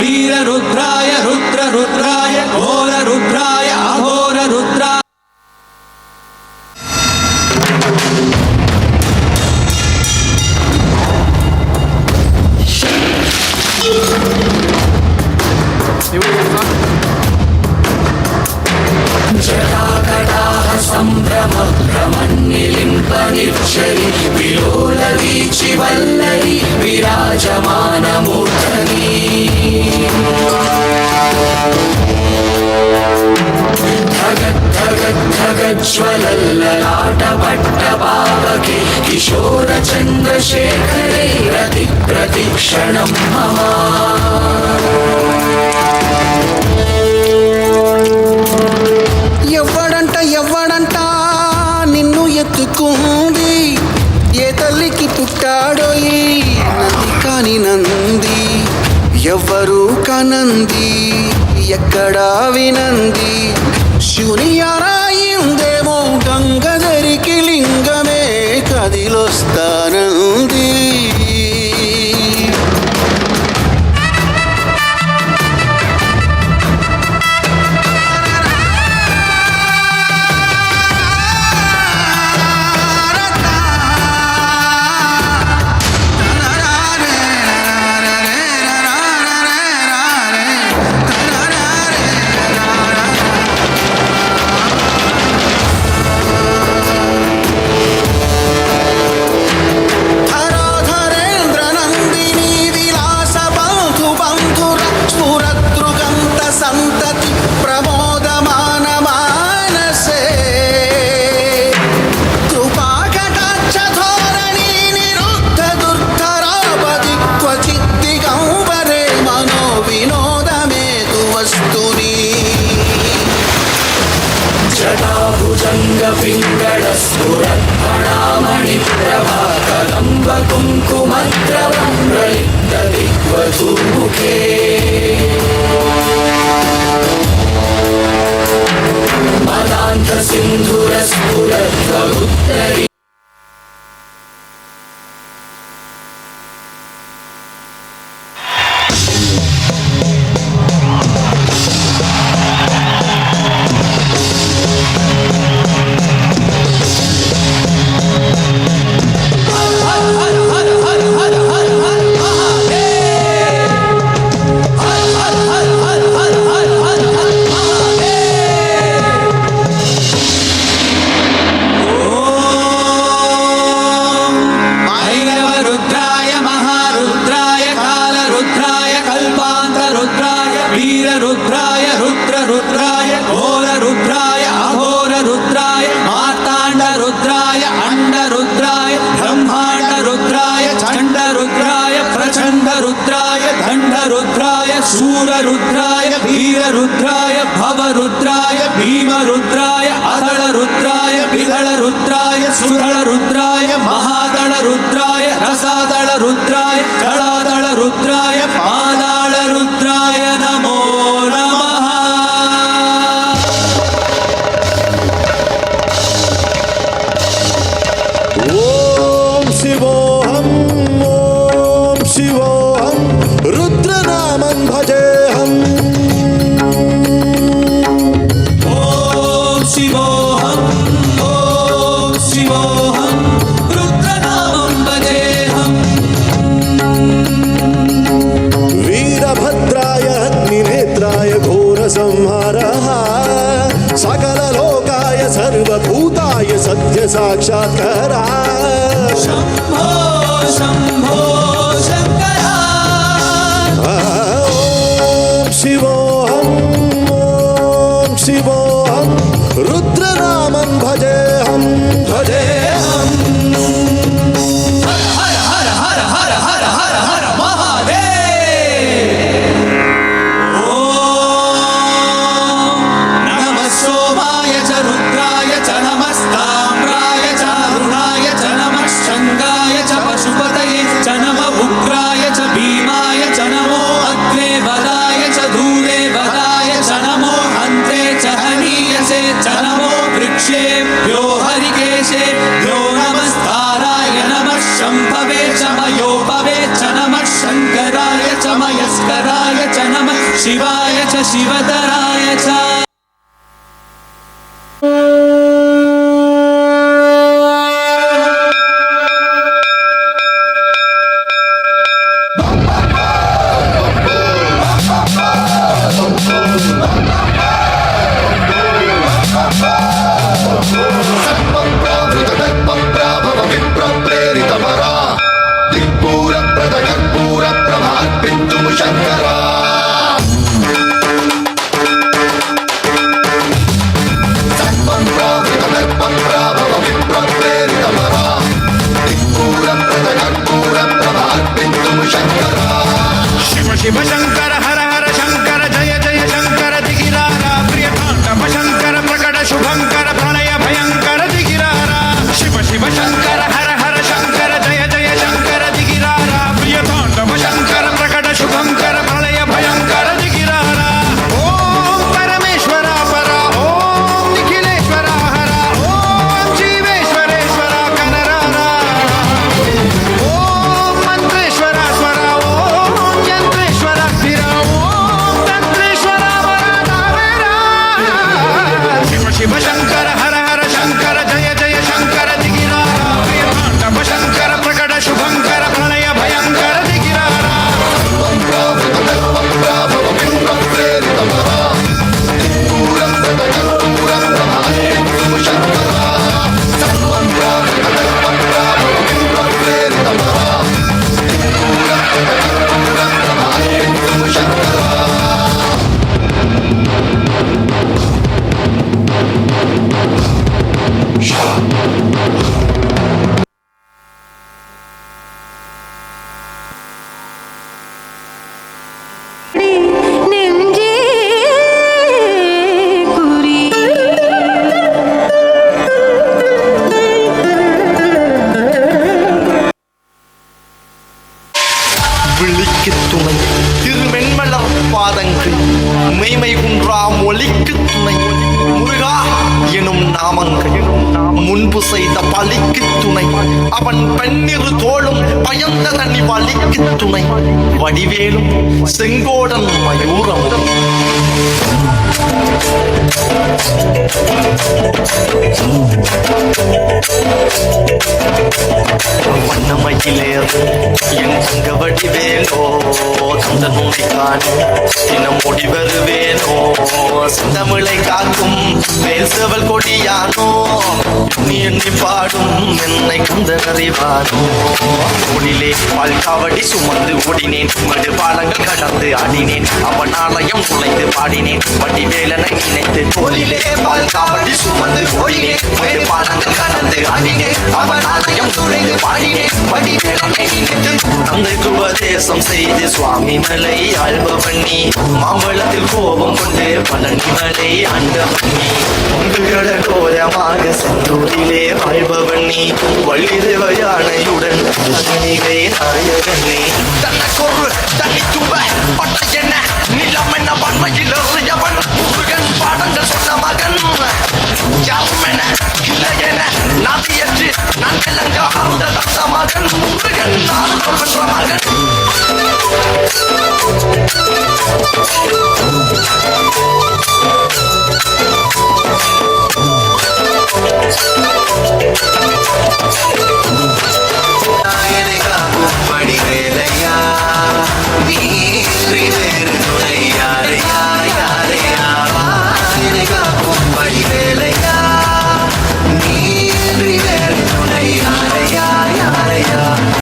वीररुद्राय रुद्ररुद्राय घोररुद्राय अघोररुद्राय जटाकटाः सम्भ्रमभ्रमन्निलिम्पनिर्झरि विलोलवीचिवल्लरी विराजमानमूर्धनी धगज्ज्वलल्ललाटपट्टपावके किशोरचन्द्रशेखरे रतिप्रतिक्षणं मम ఎవ్వడంట నిన్ను ఎత్తుకుంది ఏ తల్లికి పుట్టాడోయి నంది కాని నంది ఎవ్వరూ కనంది ఎక్కడా వినంది శివుని ఆరాయిందేమో గంగధరికి లింగమే కదిలొస్తానంది जटाभुजङ्गपिङ्गळस्फुरत्फणामणिप्रभा कदम्बकुङ्कुमद्रवं प्रलिप्तदिग्वधूमुखे मदान्तसिन्धुरस्फुरद्वगुत्तरी वीररुद्राय रुद्ररुद्राय घोररुद्राय अघोररुद्राय मार्ताण्डरुद्राय अण्डरुद्राय ब्रह्माण्डरुद्राय चण्डरुद्राय प्रचण्डरुद्राय दण्डरुद्राय शूररुद्राय वीररुद्राय भवरुद्राय भीमरुद्राय अदलरुद्राय विदलरुद्राय सुदलरुद्राय महादलरुद्राय रसादलरुद्राय जलादलरुद्राय पादालरुद्राय नमो नमः। ओम शिवोऽहं रुद्रनामं भजेऽहम् ओम शिवोऽहं रुद्रनामं भजेऽहम् वीरभद्राय अग्निनेत्राय घोरसंहारः सकललोकाय सर्वभूताय सत्यसाक्षात्कारा शम्भो शम्भो शङ्करा। ओम शिवोऽहं रुद्रनामं भजेऽहम् हर हर हर हर हर हर हर हर महादेव। ओम नमः सोमाय च रुद्राय च नमस्ताम्राय च अरुणाय च नमः शङ्गाय च पशुपतये च नमः उग्राय च भीमाय च नमो अग्रे वदाय च दूरे वदाय च नमो हन्त्रे च हनीयसे च नमो वृक्षेभ्यो हरिकेशेभ्यो नमस्ताराय नमः शम्भवे च मयोपवे च नमः शङ्कराय च मयस्कराय च नमः शिवाय च शिवतराय च शिव शंकर हर हर शंकर जय जय शंकर दिगिरारा प्रियतांडव शंकर प्रकट शुभंकर प्रलय भयंकर दिगिरारा शिव शिव शंकर हर हर शंकर जय जय शंकर दिगिरारा प्रियतांडव शंकर प्रकट शुभंकर प्रलय भयंकर दिगिरारा ओम परमेश्वरा परा ओम निखिलेश्वरा हरा ओम जीवेश्वरेश्वरा कनरारा ओम मंत्रेश्वरा स्वरा ओम यंत्रेश्वरा स्थिरा ओम तंत्रेश्वरा वरदावेरा शिव शिव शंकर हर हर शंकर जय जय शंकर दिगिरारा प्रियतांडव शंकर प्रकट शुभंकर प्रलय भयंकर दिगिरारा நெஞ்சே குறி விழிக்கு துணை திருமென்மலர் பாதங்கள் மெய்மை குன்றா மொழிக்கு துணை முருகா எனும் நாமங்கள் முன்பு செய்த பலிக்கு துணை அவன் பன்னிரு தோளும் பயந்த தனி வலிக்கு துணை வடிவேலும் செங்கோடன் மயூரமும் வண்ணமயிலேறு என் தங்க வடிவேலோ தந்த நோடிக்கான தினம் முடி வருவேனோ செந்தமிழை காக்கும் பேசவல் கொடியானோ நீ எண்ணி பாடும் என்னை கந்தன் அறிவானோ ஒளிலே பால்காவடி சுமந்து ஓடினேன் மடு பாலங்கள் கடந்து ஆடினேன் அவன் ஆலயம் நுழைந்து பாடினேன் வடிவேலனை நினைத்து தோளிலே பால்காவடி சுமந்து ஓடினேன் மடு பாலங்கள் கடந்து ஆடினேன் அவன் ஆலயம் நுழைந்து பாடினேன் வடிவேலனை நினைத்து தந்தைக்கு உபதேசம் செய்து சுவாமி மலை ஆழ்பவன் நீ மாம்பழத்தில் கோபம் கொண்டு பழனி மலை ஆண்டவன் நீ உங்கள் கோலமாக செந்தூரிலே வாழ்பவன் நீ வள்ளிதேவ யானையுடன் கிருஷ்ணிகை நாயகன் நீ தனக்கொரு தனி தும்ப பட்ட என்ன நிலம் என்ன வன்மையில் எறியவன் முருகன் பாடங்கள் சொன்ன மகன் யாரும் என இல்லை என நாதியற்று நான் விளங்க அந்த தந்த மகன் முருகன் நான் வென்ற மகன் வடிவேலையா நீ